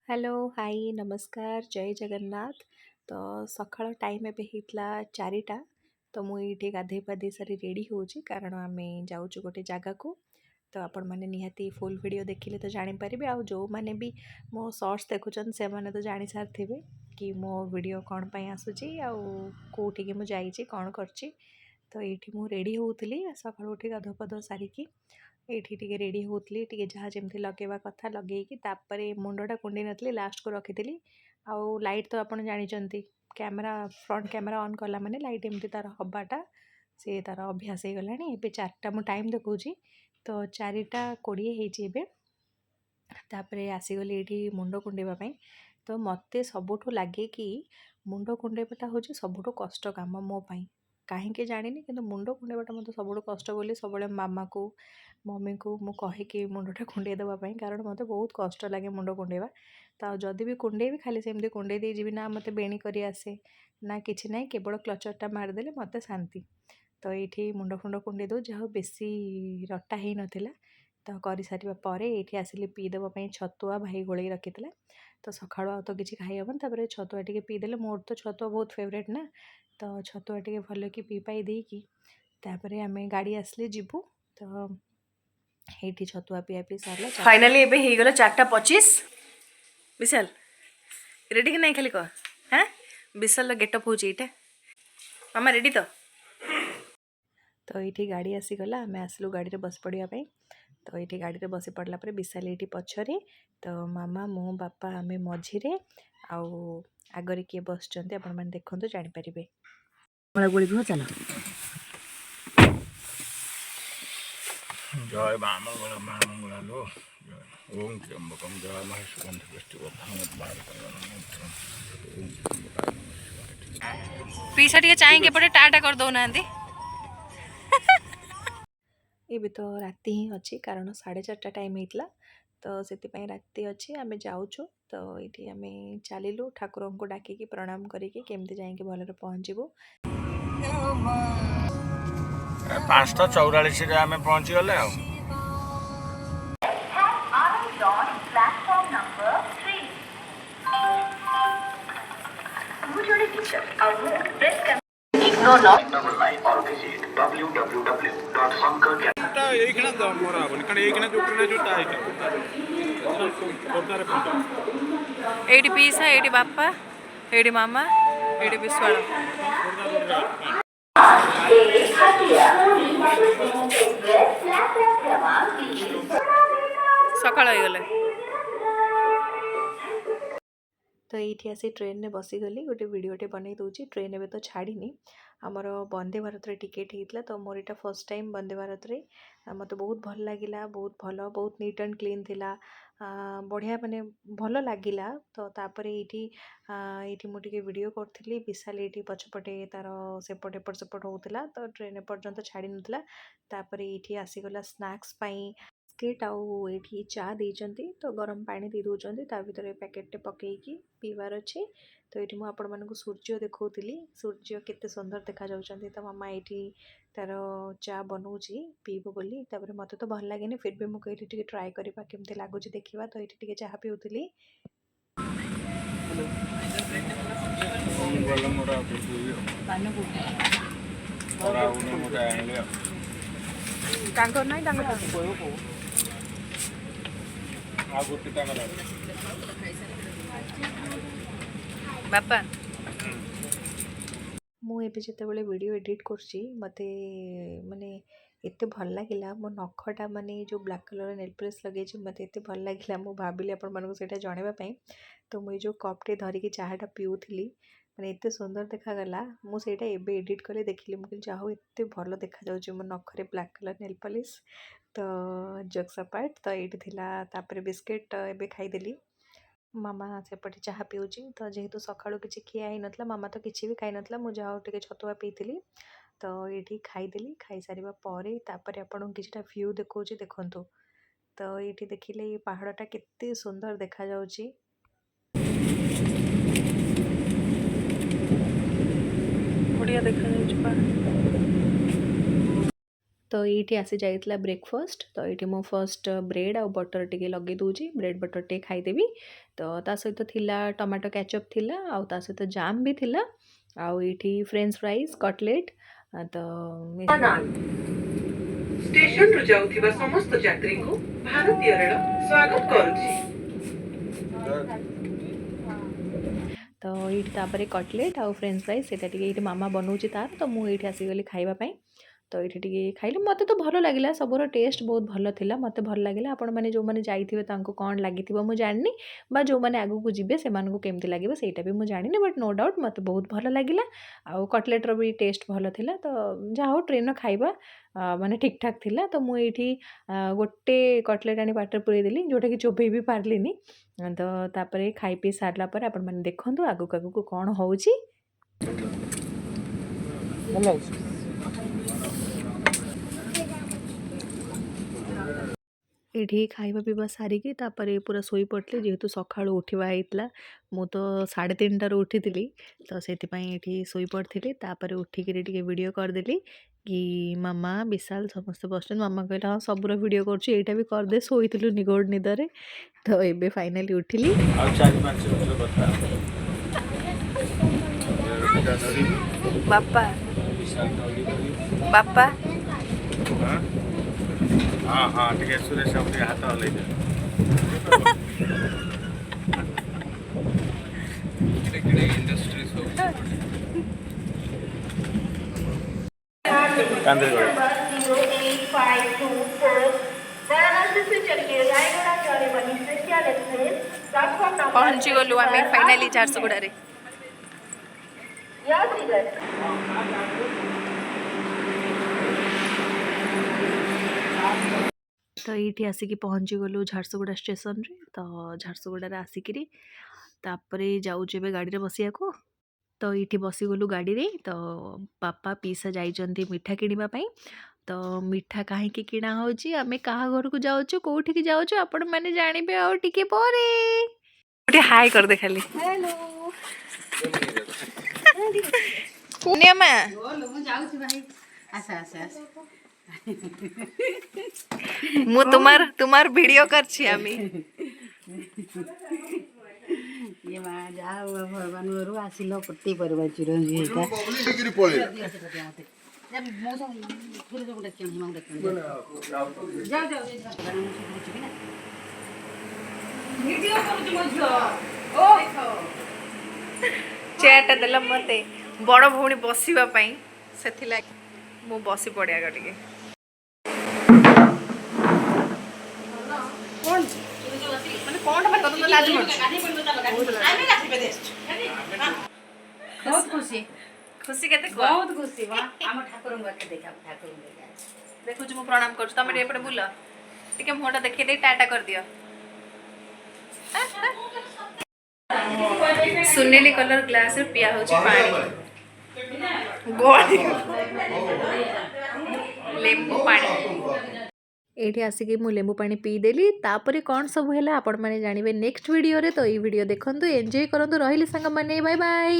Hello hi नमस्कार जय जगन्नाथ। तो सकाळ टाइम एबे हितला 4टा। तो मु ये गाधे पाधे सारी रेडी होची कारण आम जाऊँ गोटे जगह को। तो आपण मैंने निहाती फुल वीडियो देखिले तो जानीपारे आ जो मैंने भी मो शॉर्ट्स देखुन से मैंने तो जानी सारी कि मो वीडियो कौन पाई आसूची आउठी मुझे जाइए कौन करची। तो ये रेडी होती सकाळू उठी गाधुपाध सारिकी एठी टिके रेडी होतली टिके जहाँ जमती लगेवा कथा लगेकी तापरे मुंडटा कुंडे नथली लास्ट को रखीली। आउ लाइट तो आपण जानिचंती कैमरा फ्रंट कैमरा ऑन कला माने लाइट एमती तार हबाटा से तार अभ्यास हो गलानी। एबे 4टा मु टाइम देखौची तो 4:20 ହେଇଛି ଏବେ। तापरे आसीगली एठी मुंड कुंडेवा पई। तो मते सबुठु लागे कि मुंड कुंडेबाटा होची सबुठु कष्ट काम मो पई काहेकि जानिनी किंतु मुंड कुंडेबाटा मते सबुठु कष्ट बोली सबले मामा को मम्मी को मु कहे कि मुंडटा कुंडे देवा पई कारण मते बहुत कष्ट लागे मुंड कुंडेवा। तो जदि भी कुंडेबी खाली सेमती कुंडे दे जीवी ना मते बेणी करी आसे ना किछि नाही केवल क्लचरटा मारदेले मते शांति। तो ये मुंड फुंड कुंडे दो जहाँ बेसी रटा ही नथिला। तो कर सारा पर ये आसिली पीदेवाई छतुआ भाई गोल रखी। तो सका तो किसी खाई हेन तापर छतुआ टे पीदेले मोर तो छतुआ बहुत फेवरेट ना। तो छतुआ टे भल कि पी पाई देकी तापर आम गाड़ी आसले जीवु। तो ये छतुआ पिया पी सारा फाइनाली एबे हो गला 4:25। विशाल रेडी कि नहीं खाली कह हाँ विशाल गेटअप हो मामा रेडी तो ये गाड़ी आसीगला आम आसलु गाड़ी बस पड़ापी। तो ये गाड़ी में बसी पड़ला विशाल ये पछरे तो मामा मो बापा आम मझीरे आगरे किए बस आपण देखु जानीपारे। चल जय मामंगल मामंगलो ओम त्र्यंबकम जय महेशुगंध पीछा टे चाहिए पटे टाटा कर दौना ये तो राति ही अच्छी कारण 4:30 टाइम होता। तो से राति अच्छी आम जाऊँ। तो ये आम चलू ठाकुर को डाकिकी प्रणाम करके केमती जाइए भलरे पहुँचबू। 5:44 आम पहुँची गले एटी पीसा एटी बापा एटी मामा एटी विश्वाल सकाळ गले। तो ये आसी ट्रेन में बसीगली गोटे वीडियोटे बनई दूची ट्रेन एवं तो छाड़नी आमर वंदे भारत टिकेट होता। तो मोर यहाँ फर्स्ट टाइम वंदे भारत रे मत बहुत भल लगिला बहुत भल बहुत नीट एंड क्लीन थिला बढ़िया माने भल लगिला। तो तापर ये मुझे वीडियो करी विशाल ये पछपटे तार सेपट एपट सेपट होता। तो ट्रेन एपर्यंत छाड़ी नाला तापर ये आसीगला स्नाक्स बिस्किट आउ ये चा देती। तो गरम पानी दे दौरान ता भर पैकेटे पकईकी पीबार अच्छे। तो ये मुझे आपण मानक सूर्य देखी सूर्य केते सुंदर देखा जाउछंती। तो मामा ये तार चा बनाऊँगी पीब बोली तापर मत तो भल लगे फिर भी मुझे ये ट्राए करवा केमती लगुच देखा। तो ये चाह पीऊली बापा मुझे जिते वीडियो एडिट करछि मते माने एते भल लगिला मो नखटा माने जो ब्लैक कलर नेल पॉलिश लगे मते एते भल लगिला मु भाबिली आपण मानको सेटा जणेबा पई। तो मुझे जो कपटे धरिकी चाहाटा पिउथिली माने एते सुंदर देखागला मु सेटा एबे एडिट कले देखिली मुझे चाहो एते भल देखा जाउछि मो नखरे ब्लैक कलर नेल पॉलिश। तो जोक्स अपार्ट तो ये थिला तापर बिस्किट एबे खाईदेली मामा सेपटे चाह पीऊँगी। तो जेहेतु सकाळू किसी खिया ही नथला मामा तो किसी भी खाई नथला मु जाओ टिके छतुआ पीथिली। तो ये खाईदेली खाई सारिबा परे तापर आपन किछटा व्यू देखौची देखंतु। तो ये देखिले ये पहाड़टा केते सुंदर देखा जाउची बढ़िया देखा जाउची पहाड़। तो ये आसी जाइतला ब्रेकफास्ट। तो ये मो फर्स्ट ब्रेड आ बटर टे लगे दूची ब्रेड बटर टे खाईदेवी। तो ता सहित थिला टमाटो केचप थिला आउ ता सहित जाम भी थिला आउ एठी फ्रेंच फ्राइज कटलेट तो स्टेशन रु जाउथिबा समस्त यात्री को भारतीय रेल स्वागत करूछि। तो ये कटलेट आउ फ्रेंच फ्राइज से मामा बनाऊँगी तार तो मुझे आसीगली खावाई तो ये खाइली मत तो भल लगे सबूर टेस्ट बहुत भल था मत भल लगे आपण मैंने जो मैंने जाइए कौन लगी मुझे जानी जो मैंने आगू जी से केमती लगे सहीटा भी मुझे जानी बट नो डाउट मत बहुत भल लगे आउ कटलेट्र भी टेस्ट भल था तो जहाँ हो ट्रेन खाइबा माने ठीक ठाक थिला तो मुझे गोटे कटलेट आनी पाटर पुरे देली जोटा कि चोबई भी पार्लिनी तो तापर खाई पी सारा पर आपण मैंने देखु आगू आगू कौन हो ये खाଇବା ପିଇବା ସାରିକି ତାପରେ ପୁରା ଶୋଇପଡ଼ିଥିଲି ଯେହେତୁ ସକାଳୁ ଉଠିବା ହେଇଥିଲା ମୁଁ ତ 3:30ଟାରୁ ଉଠିଥିଲି ତ ସେଥିପାଇଁ ଏଠି ଶୋଇପଡ଼ିଥିଲି ତାପରେ ଉଠିକିରି ଟିକେ ଭିଡ଼ିଓ କରିଦେଲି କି ମାମା ବିଶାଲ ସମସ୍ତେ ବସିଛନ୍ତି ମାମା କହିଲା ହଁ ସବୁର ଭିଡ଼ିଓ କରୁଛି ଏଇଟା ବି କରିଦେ ଶୋଇଥିଲୁ ନିଗୋଡ଼ ନିଦରେ ତ ଏବେ ଫାଇନାଲି ଉଠିଲି ବାପା ବାପା हाँ हाँ टिके सुरेश अपने हाथ हल्लै इंडस्ट्रीज पहुँची गलु आम फाइनाली झारसुगुड़ा रे तो ये आसिक पहुँची गलु झारसुगुड़ा स्टेशन रे तो झारसुगुड़ा आसिक जाऊे गाड़ी बसिया को तो ये बसीगलु गाड़ी रे तो पापा पीसा जाइंट मिठा किणापी तो मिठा कहीं किणा हो आम क्या घर को जाऊँ कौटी जाऊँ आपण मैंने जानवे आउ टे पर हाय कर दे खाली हेलो मु तुम्हार वीडियो करछि आमी ये मां जा भगवान गुरु आसिलो पट्टी परवा चिरंजी हेता गिरी पळे जब मोसा फिर जो डके हम डके जा जा वीडियो करू मझियो ओ देखो चेयरटा देला मते बड़ भौणी बसिबा पई सेथिला मु बसी पड़िया गटिके कोन माने कोन बात तो लाज मत आमे लाठी पे देछ बहुत खुशी खुशी केते बहुत खुशी वा हम ठाकुर के देखा ठाकुर देखु मु प्रणाम कर तमे एपटे बुल टिके मोटा देखि दे टाटा कर दियो सुनेली कलर ग्लास रे पिया होची पानी गोली लेंबू पानी एठी आसिक मु लेंबू पानी पी देली तापरे कौन सब है आपण मैंने जानवे नेक्स्ट वीडियो रे तो ये वीडियो देखंतु एंजॉय करंतु रहिली संग माने बाय बाय।